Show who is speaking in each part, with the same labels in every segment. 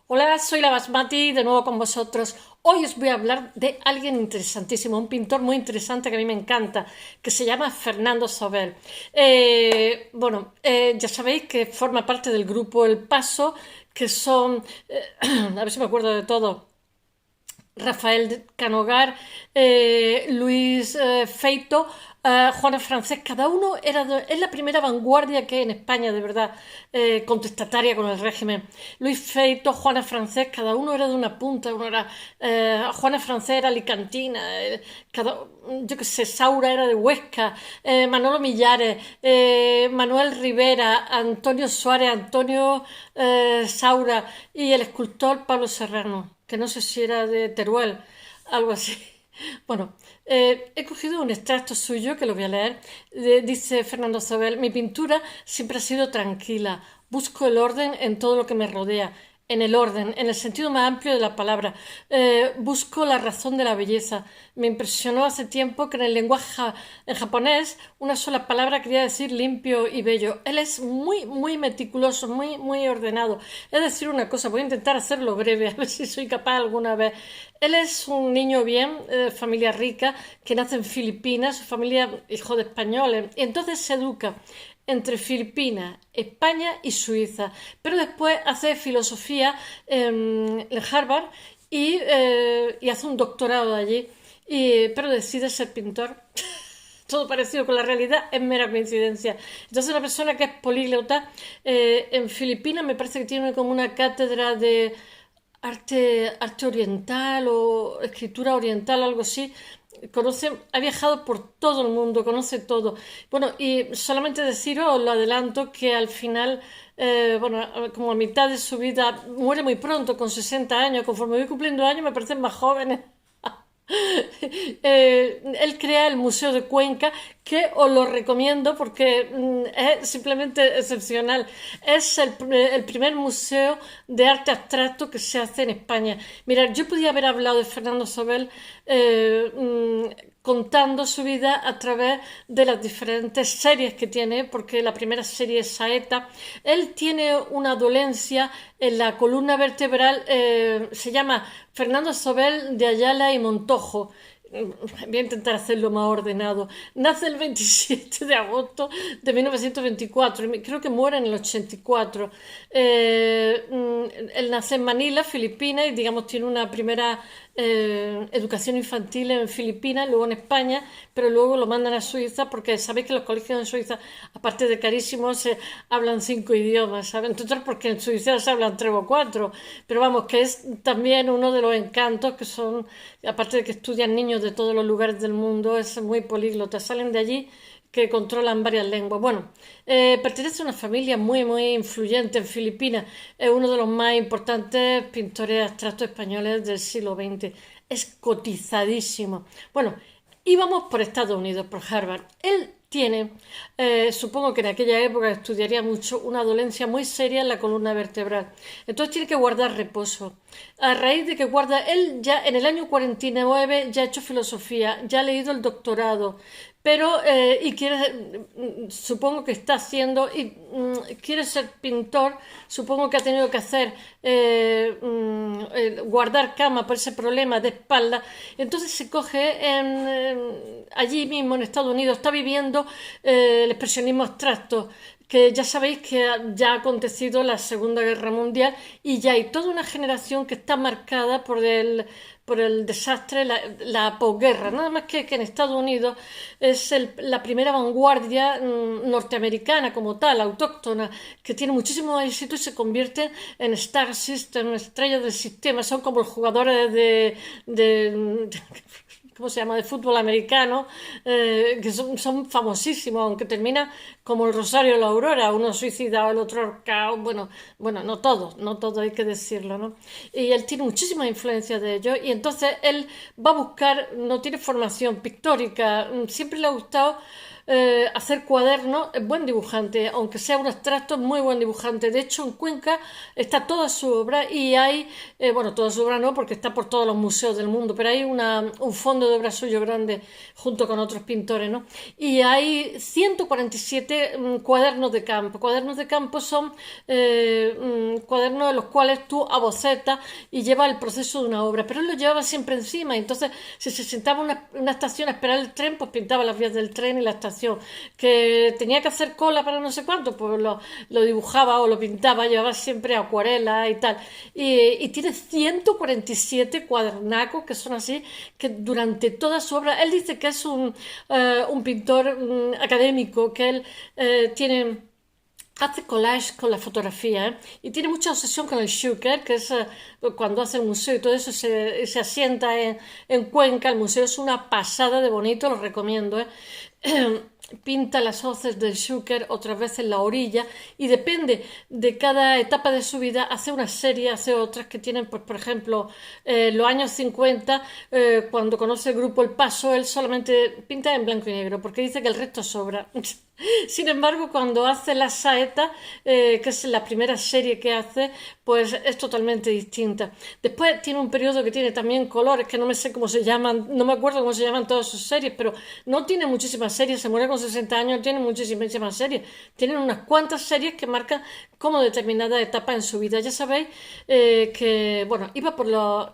Speaker 1: Hola, soy la Basmati, de nuevo con vosotros. Hoy os voy a hablar de alguien interesantísimo, un pintor muy interesante que a mí me encanta, que se llama Fernando Sobel. Ya sabéis que forma parte del grupo El Paso, que son, a ver si me acuerdo de todo, Rafael Canogar, Luis Feito, Juana Francés, cada uno es la primera vanguardia que hay en España, de verdad, contestataria con el régimen. Luis Feito, Juana Francés, cada uno era de una punta, Juana Francés era alicantina, yo qué sé, Saura era de Huesca, Manolo Millares, Manuel Rivera, Antonio Suárez, Antonio Saura y el escultor Pablo Serrano, que no sé si era de Teruel, algo así. Bueno, he cogido un extracto suyo que lo voy a leer. Dice Fernando Sobel: mi pintura siempre ha sido tranquila, busco el orden en todo lo que me rodea, en el orden, en el sentido más amplio de la palabra. Busco la razón de la belleza. Me impresionó hace tiempo que en el lenguaje en japonés una sola palabra quería decir limpio y bello. Él es muy meticuloso, muy ordenado. Es decir, una cosa, voy a intentar hacerlo breve, a ver si soy capaz alguna vez. Él es un niño bien, familia rica, que nace en Filipinas, su familia hijo de españoles, y entonces se educa entre Filipinas, España y Suiza. Pero después hace filosofía en Harvard y hace un doctorado allí, pero decide ser pintor. Todo parecido con la realidad es mera coincidencia. Entonces, una persona que es políglota en Filipinas me parece que tiene como una cátedra de arte oriental o escritura oriental, algo así. Ha viajado por todo el mundo, conoce todo. Bueno, y solamente deciros, lo adelanto, que al final, como a mitad de su vida, muere muy pronto, con 60 años. Conforme voy cumpliendo años, me parecen más jóvenes. Él crea el Museo de Cuenca, que os lo recomiendo porque es simplemente excepcional. Es el primer museo de arte abstracto que se hace en España. Mirad, yo podía haber hablado de Fernando Sobel contando su vida a través de las diferentes series que tiene, porque la primera serie es Saeta. Él tiene una dolencia en la columna vertebral, se llama Fernando Sobel de Ayala y Montojo. Voy a intentar hacerlo más ordenado. Nace el 27 de agosto de 1924, creo que muere en el 84. Él nace en Manila, Filipinas, y digamos tiene una primera educación infantil en Filipinas, luego en España, pero luego lo mandan a Suiza porque sabéis que los colegios en Suiza, aparte de carísimos, hablan 5 idiomas, ¿saben? Entonces, porque en Suiza se hablan 3 o 4, pero vamos, que es también uno de los encantos que son, aparte de que estudian niños de todos los lugares del mundo, es muy políglota, salen de allí que controlan varias lenguas. Bueno, pertenece a una familia muy influyente en Filipinas. Es uno de los más importantes pintores abstractos españoles del siglo XX. Es cotizadísimo. Bueno, íbamos por Estados Unidos, por Harvard. Él tiene, supongo que en aquella época estudiaría mucho, una dolencia muy seria en la columna vertebral. Entonces tiene que guardar reposo. A raíz de que guarda, él ya en el año 49 ya ha hecho filosofía, ya ha leído el doctorado, pero y quiere, supongo que está haciendo, quiere ser pintor, supongo que ha tenido que hacer, guardar cama por ese problema de espalda. Entonces se coge allí mismo en Estados Unidos, está viviendo el expresionismo abstracto, que ya sabéis que ya ha acontecido la Segunda Guerra Mundial y ya hay toda una generación que está marcada por el desastre, la posguerra. Nada más que en Estados Unidos es la primera vanguardia norteamericana como tal, autóctona, que tiene muchísimo éxito y se convierte en Star System, estrellas del sistema. Son como los jugadores de ¿cómo se llama?, de fútbol americano, que son famosísimos, aunque termina como el Rosario y la Aurora, uno suicidado, el otro ahorcado, bueno, no todo hay que decirlo, ¿no? Y él tiene muchísima influencia de ellos, y entonces él va a buscar, no tiene formación pictórica, siempre le ha gustado hacer cuadernos, es buen dibujante, aunque sea un abstracto, es muy buen dibujante. De hecho, en Cuenca está toda su obra y hay, bueno, toda su obra no, porque está por todos los museos del mundo, pero hay un fondo de obra suyo grande junto con otros pintores, ¿no? Y hay 147 cuadernos de campo. Cuadernos de campo son cuadernos en los cuales tú abocetas y llevas el proceso de una obra, pero él lo llevaba siempre encima, y entonces si se sentaba en una estación a esperar el tren, pues pintaba las vías del tren y la estación. Que tenía que hacer cola para no sé cuánto, pues lo dibujaba o lo pintaba, llevaba siempre acuarela y tal. Y tiene 147 cuadernacos que son así, que durante toda su obra, él dice que es un pintor académico, que él hace collage con la fotografía, ¿eh? Y tiene mucha obsesión con el Schuker, que es cuando hace el museo y todo eso, se asienta en Cuenca. El museo es una pasada de bonito, lo recomiendo, ¿eh? Pinta las hoces del Schuker otras veces en la orilla, y depende de cada etapa de su vida, hace una serie, hace otras que tienen, pues, por ejemplo, los años 50, cuando conoce el grupo El Paso, él solamente pinta en blanco y negro, porque dice que el resto sobra. Sin embargo, cuando hace La Saeta, que es la primera serie que hace, pues es totalmente distinta. Después tiene un periodo que tiene también colores, que no me sé cómo se llaman, no me acuerdo cómo se llaman todas sus series, pero no tiene muchísimas series, se muere con 60 años, tiene muchísimas series. Tienen unas cuantas series que marcan como determinada etapa en su vida. Ya sabéis que, bueno, iba por los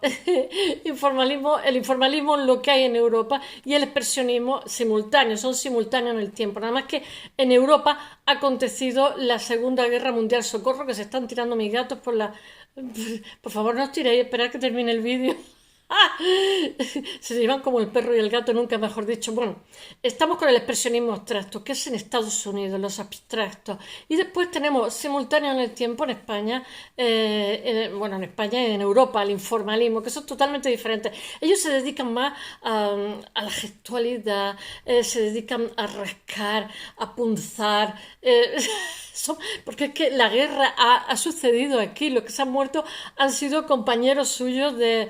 Speaker 1: informalismo, el informalismo lo que hay en Europa y el expresionismo simultáneo, son simultáneos en el tiempo. Nada más que en Europa ha acontecido la Segunda Guerra Mundial. Socorro, que se están tirando mis gatos por la... Por favor, no os tiréis, esperad que termine el vídeo. Se llevan como el perro y el gato, nunca mejor dicho. Bueno, estamos con el expresionismo abstracto, que es en Estados Unidos, los abstractos. Y después tenemos simultáneo en el tiempo en España, bueno, en España y en Europa, el informalismo, que son totalmente diferentes. Ellos se dedican más a la gestualidad, se dedican a rascar, a punzar. Porque es que la guerra ha sucedido aquí, los que se han muerto han sido compañeros suyos de,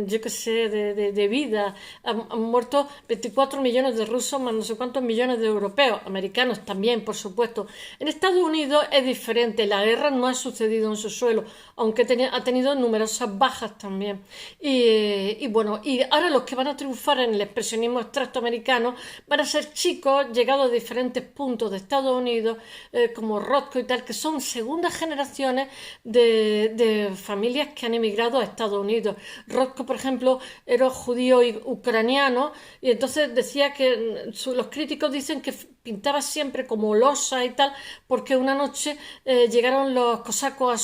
Speaker 1: yo qué sé, de vida. Han muerto 24 millones de rusos más no sé cuántos millones de europeos, americanos también, por supuesto. En Estados Unidos es diferente, la guerra no ha sucedido en su suelo, aunque ha tenido numerosas bajas también. Y bueno, y ahora los que van a triunfar en el expresionismo abstracto americano van a ser chicos llegados a diferentes puntos de Estados Unidos, como Rothko y tal, que son segundas generaciones de familias que han emigrado a Estados Unidos. Rothko, por ejemplo, era judío y ucraniano, y entonces decía que los críticos dicen que pintaba siempre como losa y tal, porque una noche llegaron los cosacos a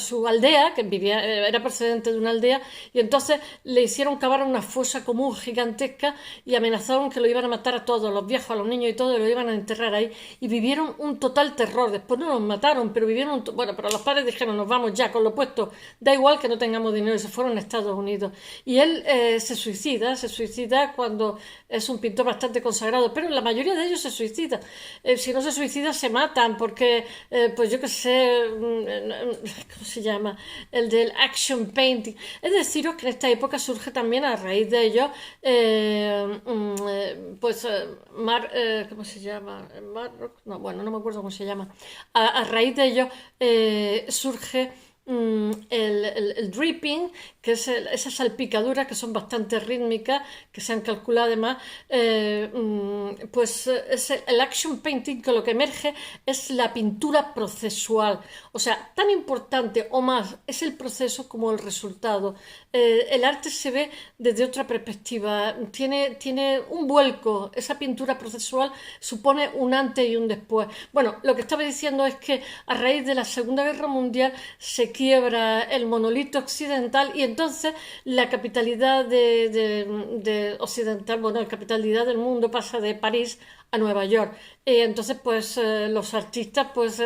Speaker 1: su aldea, que vivía, era procedente de una aldea, y entonces le hicieron cavar una fosa común gigantesca y amenazaron que lo iban a matar a todos, los viejos, a los niños y todo, y lo iban a enterrar ahí, y vivieron un total terror. Después no los mataron, pero vivieron bueno, pero los padres dijeron: nos vamos ya, con lo puesto, da igual que no tengamos dinero, y se fueron a Estados Unidos. Y él se suicida cuando es un pintor bastante consagrado, pero la mayoría de ellos se suicidan. Si no se suicidan, se matan, porque, pues yo qué sé, ¿cómo se llama? El del action painting. Es deciros que en esta época surge también, a raíz de ello, ¿cómo se llama? No, bueno, no me acuerdo cómo se llama. A raíz de ello surge el dripping, que es esas salpicaduras que son bastante rítmicas, que se han calculado además, pues es el action painting, que lo que emerge es la pintura procesual. O sea, tan importante o más es el proceso como el resultado. El arte se ve desde otra perspectiva, tiene un vuelco. Esa pintura procesual supone un antes y un después. Bueno, lo que estaba diciendo es que a raíz de la Segunda Guerra Mundial se quiebra el monolito occidental, y entonces la capitalidad de occidental, bueno, la capitalidad del mundo pasa de París a Nueva York. Entonces, pues los artistas pues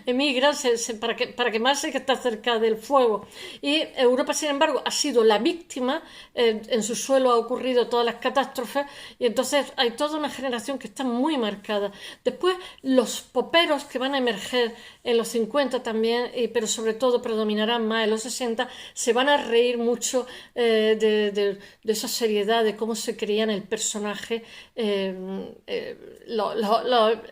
Speaker 1: emigran para quemarse que está cerca del fuego. Y Europa, sin embargo, ha sido la víctima. En su suelo ha ocurrido todas las catástrofes y entonces hay toda una generación que está muy marcada. Después, los poperos que van a emerger en los 50 también, pero sobre todo predominarán más en los 60, se van a reír mucho de esa seriedad, de cómo se creían el personaje, los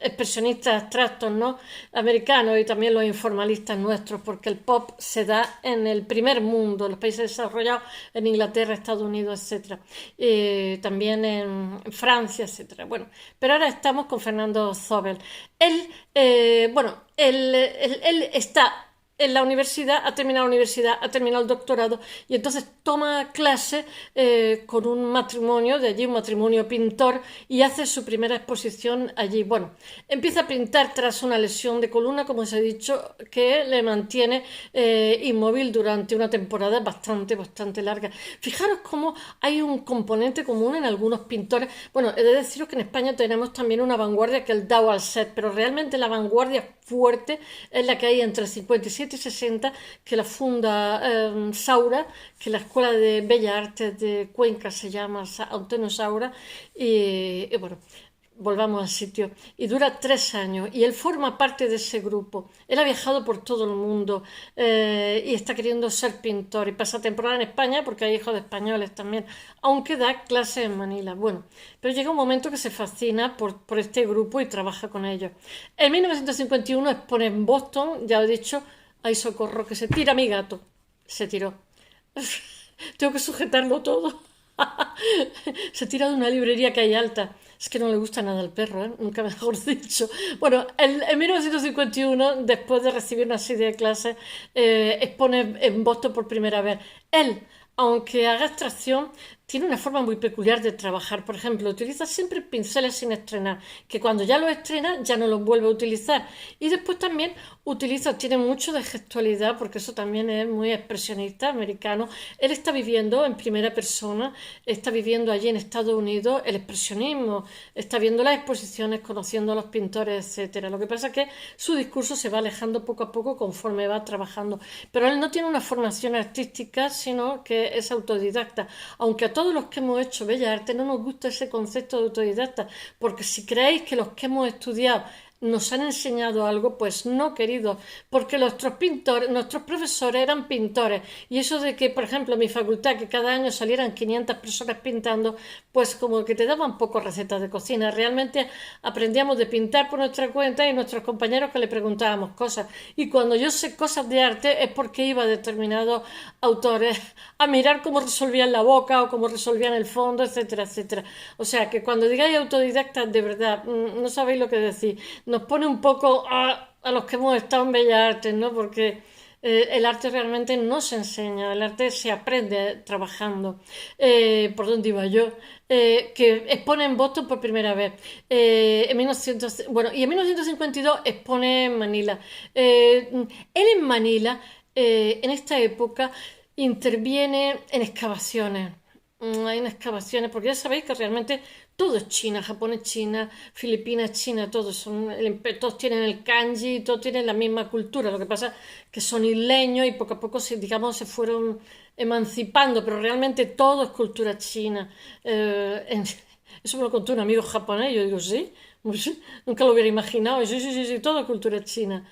Speaker 1: expresionistas abstractos, ¿no? Americanos y también los informalistas nuestros, porque el pop se da en el primer mundo, en los países desarrollados, en Inglaterra, Estados Unidos, etcétera, también en Francia, etcétera. Bueno, pero ahora estamos con Fernando Zobel. Él está en la universidad, ha terminado la universidad, ha terminado el doctorado y entonces toma clase con un matrimonio de allí, un matrimonio pintor, y hace su primera exposición allí. Bueno, empieza a pintar tras una lesión de columna, como os he dicho, que le mantiene inmóvil durante una temporada bastante larga. Fijaros cómo hay un componente común en algunos pintores. Bueno, he de deciros que en España tenemos también una vanguardia que es el Dao Alset, pero realmente la vanguardia fuerte es la que hay entre 57 y 60, que la funda Saura, que la Escuela de Bellas Artes de Cuenca se llama Antonio Saura, y bueno, volvamos al sitio, y dura 3 años, y él forma parte de ese grupo. Él ha viajado por todo el mundo y está queriendo ser pintor, y pasa temporada en España, porque hay hijos de españoles también, aunque da clases en Manila. Bueno, pero llega un momento que se fascina por este grupo y trabaja con ellos. En 1951 expone en Boston, ya he dicho, ay socorro, que se tira mi gato, se tiró. Tengo que sujetarlo todo. Se tira de una librería que hay alta. Es que no le gusta nada al perro, ¿eh? Nunca mejor dicho. Bueno, en 1951, después de recibir una serie de clases, expone en Boston por primera vez. Él, aunque haga abstracción, tiene una forma muy peculiar de trabajar. Por ejemplo, utiliza siempre pinceles sin estrenar, que cuando ya los estrena ya no los vuelve a utilizar. Y después también tiene mucho de gestualidad, porque eso también es muy expresionista americano. Él está viviendo en primera persona, está viviendo allí en Estados Unidos el expresionismo, está viendo las exposiciones, conociendo a los pintores, etcétera. Lo que pasa es que su discurso se va alejando poco a poco conforme va trabajando. Pero él no tiene una formación artística, sino que es autodidacta. Aunque a todos los que hemos hecho Bellas Artes no nos gusta ese concepto de autodidacta, porque si creéis que los que hemos estudiado nos han enseñado algo, pues no, queridos, porque nuestros pintores, nuestros profesores eran pintores, y eso de que, por ejemplo, en mi facultad, que cada año salieran 500 personas pintando, pues como que te daban poco recetas de cocina. Realmente aprendíamos de pintar por nuestra cuenta y nuestros compañeros que le preguntábamos cosas, y cuando yo sé cosas de arte es porque iba a determinados autores a mirar cómo resolvían la boca o cómo resolvían el fondo, etcétera, etcétera. O sea, que cuando digáis autodidacta, de verdad, no sabéis lo que decir. Nos pone un poco a los que hemos estado en Bellas Artes, ¿no? Porque el arte realmente no se enseña, el arte se aprende trabajando. ¿Por dónde iba yo? Que expone en Boston por primera vez. Y en 1952 expone en Manila. Él en Manila, en esta época, interviene en excavaciones. Hay excavaciones, porque ya sabéis que realmente todo es China, Japón es China, Filipinas es China, todos tienen el kanji, todos tienen la misma cultura. Lo que pasa es que son isleños y poco a poco se fueron emancipando, pero realmente todo es cultura china. Eso me lo contó un amigo japonés, yo digo, sí, pues, nunca lo hubiera imaginado, sí, todo es cultura china.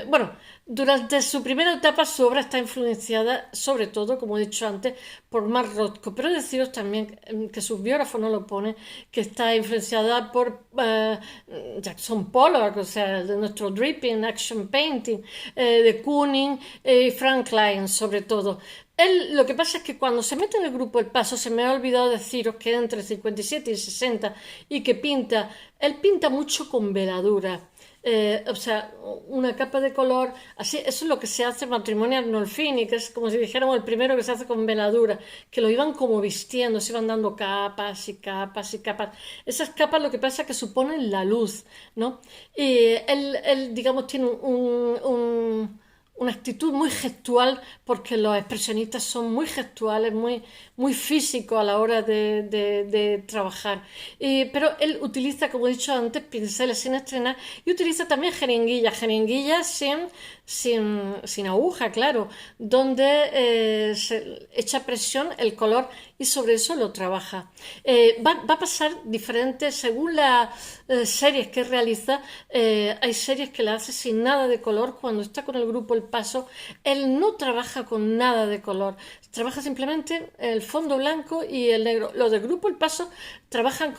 Speaker 1: Bueno, durante su primera etapa su obra está influenciada, sobre todo, como he dicho antes, por Mark Rothko, pero deciros también que sus biógrafos no lo ponen, que está influenciada por Jackson Pollock, o sea, de nuestro Dripping Action Painting, de Kooning y Frank Klein, sobre todo. Él, lo que pasa es que cuando se mete en el grupo El Paso, se me ha olvidado deciros que entre 57 y 60 y que él pinta mucho con veladura. O sea, una capa de color, así, eso es lo que se hace en Matrimonio Arnolfini, que es como si dijéramos el primero que se hace con veladura, que lo iban como vistiendo, se iban dando capas y capas y capas. Esas capas lo que pasa es que suponen la luz, ¿no? Y él digamos, tiene una actitud muy gestual, porque los expresionistas son muy gestuales, muy físicos a la hora de trabajar. Pero él utiliza, como he dicho antes, pinceles sin estrenar y utiliza también jeringuillas sin aguja, claro, donde se echa presión el color y sobre eso lo trabaja. Va a pasar diferentes, según las series que realiza, hay series que la hace sin nada de color. Cuando está con el grupo El Paso, él no trabaja con nada de color, trabaja simplemente el fondo blanco y el negro. Los del grupo El Paso trabajan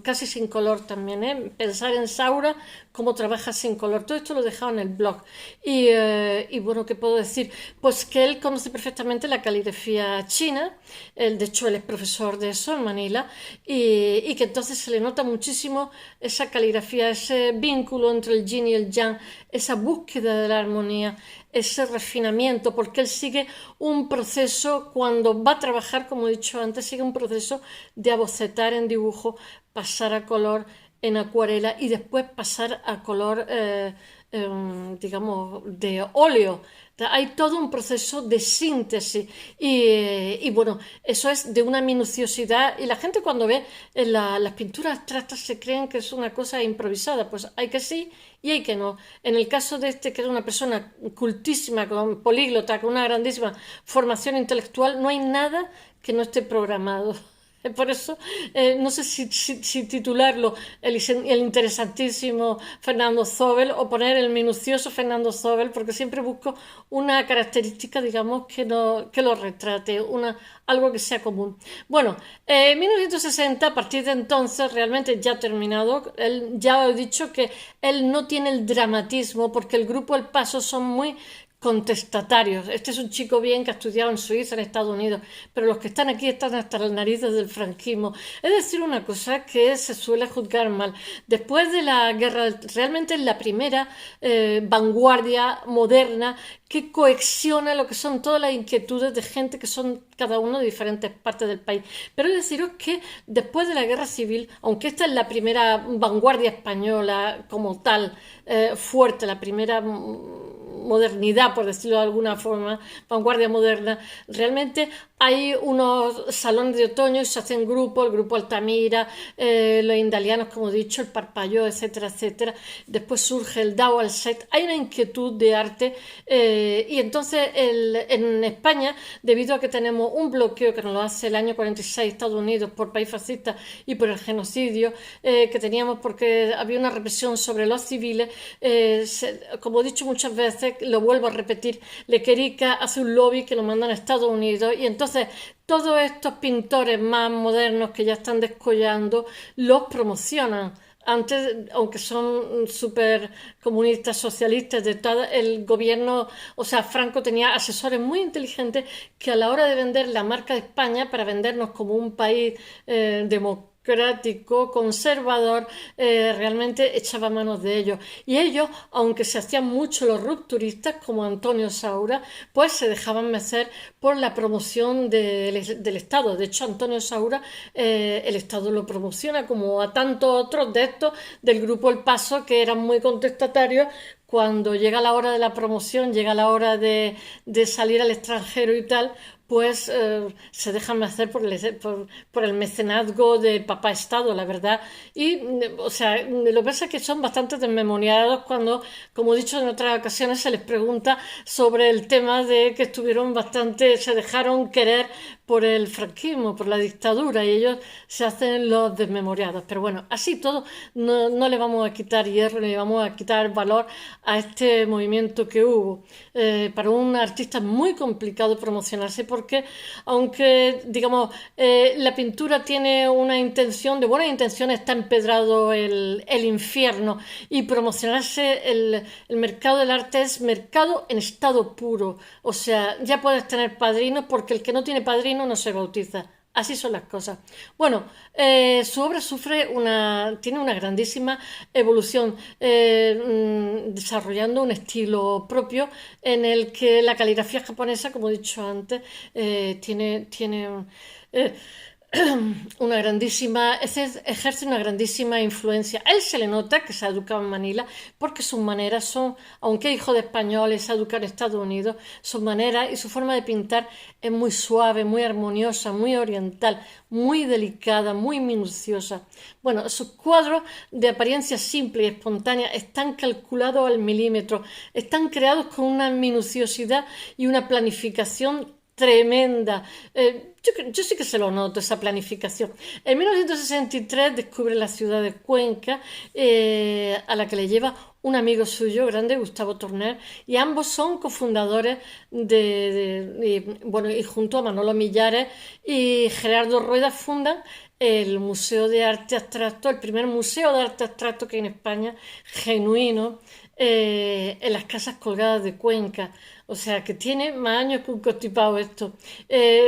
Speaker 1: casi sin color también, ¿eh? Pensar en Saura, cómo trabaja sin color. Todo esto lo he dejado en el blog. Y bueno, ¿qué puedo decir? Pues que él conoce perfectamente la caligrafía china. Él, de hecho, él es profesor de eso en Manila. Y que entonces se le nota muchísimo esa caligrafía, ese vínculo entre el yin y el yang, esa búsqueda de la armonía, ese refinamiento, porque él sigue un proceso, cuando va a trabajar, como he dicho antes, sigue un proceso de abocetar en dibujo, pasar a color en acuarela y después pasar a color, digamos, de óleo. Hay todo un proceso de síntesis y bueno, eso es de una minuciosidad, y la gente cuando ve las pinturas abstractas se creen que es una cosa improvisada. Pues hay que sí y hay que no. En el caso de este, que era una persona cultísima, con políglota, con una grandísima formación intelectual, no hay nada que no esté programado. Por eso, no sé si titularlo el interesantísimo Fernando Zobel o poner el minucioso Fernando Zobel, porque siempre busco una característica, digamos, que lo retrate, algo que sea común. Bueno, 1960, a partir de entonces, realmente ya ha terminado. Él, ya he dicho que él no tiene el dramatismo, porque el grupo El Paso son muy contestatarios. Este es un chico bien que ha estudiado en Suiza, en Estados Unidos, pero los que están aquí están hasta las narices del franquismo. Es decir, una cosa que se suele juzgar mal. Después de la guerra, realmente es la primera vanguardia moderna que cohesiona lo que son todas las inquietudes de gente que son cada uno de diferentes partes del país. Pero deciros que después de la guerra civil, aunque esta es la primera vanguardia española como tal, fuerte, la primera modernidad, por decirlo de alguna forma, vanguardia moderna, realmente hay unos salones de otoño y se hacen grupos, el grupo Altamira, los indalianos, como he dicho, el Parpalló, etcétera, etcétera. Después surge el Dao al Set. Hay una inquietud de arte, y entonces en España, debido a que tenemos un bloqueo que nos lo hace el año 46 Estados Unidos por país fascista y por el genocidio que teníamos, porque había una represión sobre los civiles, como he dicho muchas veces, lo vuelvo a repetir, Lequerica hace un lobby que lo mandan a Estados Unidos, y entonces todos estos pintores más modernos que ya están descollando los promocionan. Antes, aunque son súper comunistas, socialistas, de todo el gobierno, o sea, Franco tenía asesores muy inteligentes que a la hora de vender la marca de España, para vendernos como un país democrático, conservador, realmente echaba manos de ellos. Y ellos, aunque se hacían mucho los rupturistas, como Antonio Saura, pues se dejaban mecer por la promoción del Estado. De hecho, Antonio Saura, el Estado lo promociona, como a tantos otros de estos del grupo El Paso, que eran muy contestatarios. Cuando llega la hora de la promoción, llega la hora de salir al extranjero y tal, pues se dejan hacer por el mecenazgo de papá Estado, la verdad. Y, o sea, lo que pasa es que son bastante desmemoriados cuando, como he dicho en otras ocasiones, se les pregunta sobre el tema de que estuvieron bastante, se dejaron querer por el franquismo, por la dictadura, y ellos se hacen los desmemoriados. Pero bueno, así todo, no le vamos a quitar hierro, ni le vamos a quitar valor a este movimiento que hubo. Para un artista es muy complicado promocionarse, porque aunque, digamos, la pintura tiene una intención, de buenas intenciones, está empedrado el infierno, y promocionarse, el mercado del arte es mercado en estado puro. O sea, ya puedes tener padrinos, porque el que no tiene padrino no se bautiza. Así son las cosas. Bueno, su obra tiene una grandísima evolución, desarrollando un estilo propio en el que la caligrafía japonesa, como he dicho antes, tiene ejerce una grandísima influencia. A él se le nota que se ha educado en Manila porque sus maneras son, aunque hijo de españoles, se ha educado en Estados Unidos, sus maneras y su forma de pintar es muy suave, muy armoniosa, muy oriental, muy delicada, muy minuciosa. Bueno, sus cuadros de apariencia simple y espontánea están calculados al milímetro, están creados con una minuciosidad y una planificación tremenda. Yo sí que se lo noto, esa planificación. En 1963 descubre la ciudad de Cuenca, a la que le lleva un amigo suyo grande, Gustavo Torner, y ambos son cofundadores bueno, y junto a Manolo Millares y Gerardo Rueda fundan el Museo de Arte Abstracto, el primer museo de arte abstracto que hay en España, genuino, en las casas colgadas de Cuenca. O sea, que tiene más años que un constipado esto.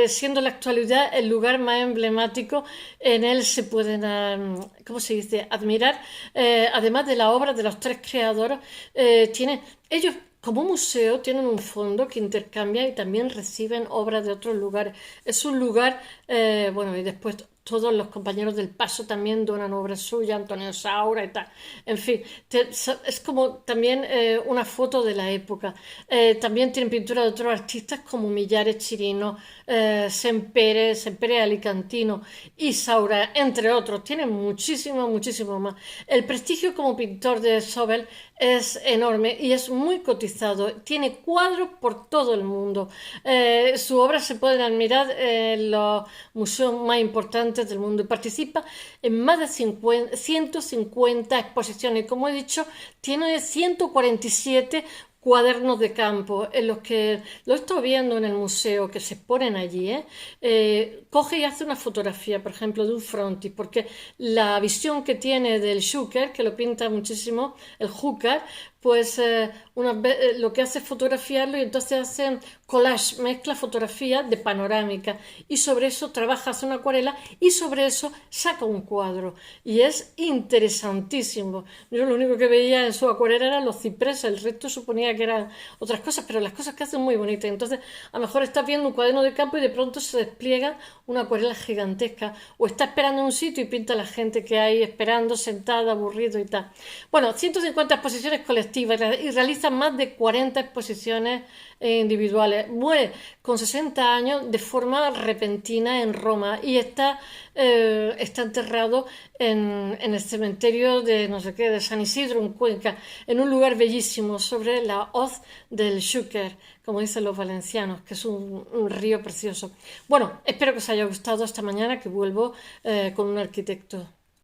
Speaker 1: Siendo en la actualidad el lugar más emblemático, en él se pueden, ¿cómo se dice?, admirar, además de la obra de los tres creadores, ellos como museo tienen un fondo que intercambia y también reciben obras de otros lugares. Es un lugar, bueno, y después todos los compañeros del Paso también donan obras suyas, Antonio Saura y tal. En fin, es como también una foto de la época. También tienen pintura de otros artistas como Millares Chirino, Sempere Alicantino y Saura, entre otros. Tienen muchísimo, muchísimo más. El prestigio como pintor de Sobel es enorme y es muy cotizado. Tiene cuadros por todo el mundo. Sus obras se pueden admirar en los museos más importantes del mundo y participa en más de 150 exposiciones. Como he dicho, tiene 147 cuadernos de campo en los que lo estoy viendo en el museo que se exponen allí, coge y hace una fotografía, por ejemplo, de un frontis, porque la visión que tiene del Xúquer, que lo pinta muchísimo, el Júcar, pues lo que hace es fotografiarlo y entonces hace collage, mezcla fotografías de panorámica y sobre eso trabaja, hace una acuarela y sobre eso saca un cuadro y es interesantísimo. Yo lo único que veía en su acuarela eran los cipreses, el resto suponía que eran otras cosas, pero las cosas que hacen muy bonitas. Entonces a lo mejor estás viendo un cuaderno de campo y de pronto se despliega una acuarela gigantesca o está esperando en un sitio y pinta a la gente que hay esperando, sentada, aburrido y tal. Bueno, 150 exposiciones colectivas y realiza más de 40 exposiciones individuales. Muere con 60 años de forma repentina en Roma y está enterrado en el cementerio de no sé qué, de San Isidro en Cuenca, en un lugar bellísimo sobre la hoz del Xúquer, como dicen los valencianos, que es un río precioso. Bueno, espero que os haya gustado esta mañana, que vuelvo con un arquitecto.